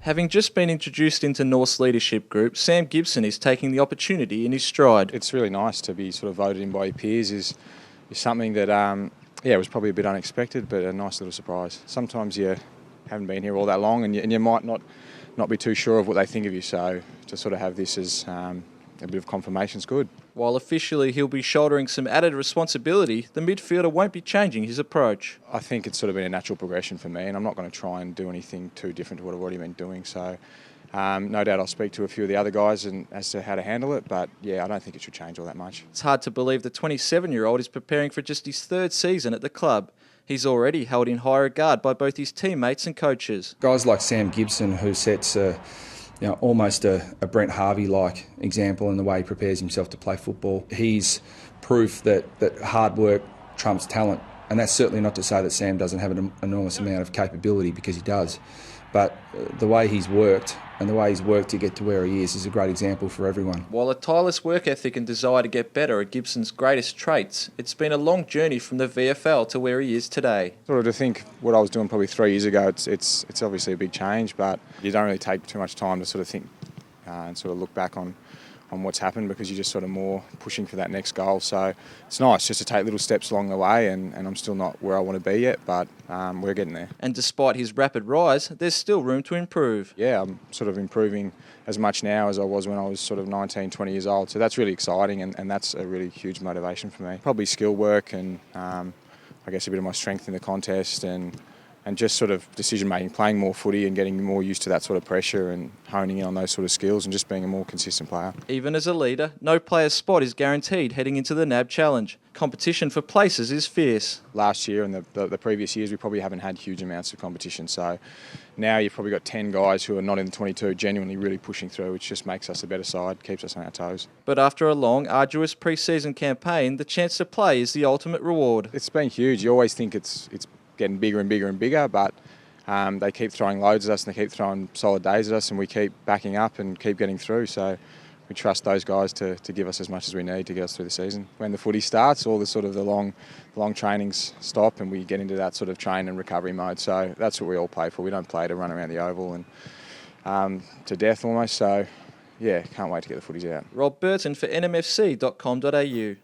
Having just been introduced into North's leadership group, Sam Gibson is taking the opportunity in his stride. It's really nice to be sort of voted in by your peers is something that, was probably a bit unexpected, but a nice little surprise. Sometimes you haven't been here all that long and you might not be too sure of what they think of you, so to sort of have this as a bit of confirmation is good. While officially he'll be shouldering some added responsibility, the midfielder won't be changing his approach. I think it's sort of been a natural progression for me, and I'm not going to try and do anything too different to what I've already been doing. So no doubt I'll speak to a few of the other guys as to how to handle it, but yeah, I don't think it should change all that much. It's hard to believe the 27-year-old is preparing for just his third season at the club. He's already held in high regard by both his teammates and coaches. Guys like Sam Gibson, who sets almost a Brent Harvey-like example in the way he prepares himself to play football. He's proof that hard work trumps talent. And that's certainly not to say that Sam doesn't have an enormous amount of capability, because he does. But the way he's worked and the way he's worked to get to where he is a great example for everyone. While a tireless work ethic and desire to get better are Gibson's greatest traits, it's been a long journey from the VFL to where he is today. Sort of to think what I was doing probably 3 years ago, it's obviously a big change, but you don't really take too much time to sort of think and sort of look back on what's happened, because you're just sort of more pushing for that next goal. So it's nice just to take little steps along the way, and I'm still not where I want to be yet, but we're getting there. And despite his rapid rise, there's still room to improve. Yeah, I'm sort of improving as much now as I was when I was sort of 19, 20 years old. So that's really exciting, and that's a really huge motivation for me. Probably skill work and I guess a bit of my strength in the contest and just sort of decision-making, playing more footy and getting more used to that sort of pressure and honing in on those sort of skills and just being a more consistent player. Even as a leader, no player's spot is guaranteed heading into the NAB Challenge. Competition for places is fierce. Last year and the previous years, we probably haven't had huge amounts of competition. So now you've probably got 10 guys who are not in the 22 genuinely really pushing through, which just makes us a better side, keeps us on our toes. But after a long, arduous pre-season campaign, the chance to play is the ultimate reward. It's been huge. You always think it's getting bigger and bigger and bigger, but they keep throwing loads at us and they keep throwing solid days at us, and we keep backing up and keep getting through. So we trust those guys to give us as much as we need to get us through the season. When the footy starts, all the sort of the long trainings stop and we get into that sort of train and recovery mode. So that's what we all play for. We don't play to run around the oval and to death almost. So yeah, can't wait to get the footies out. Rob Burton for nmfc.com.au.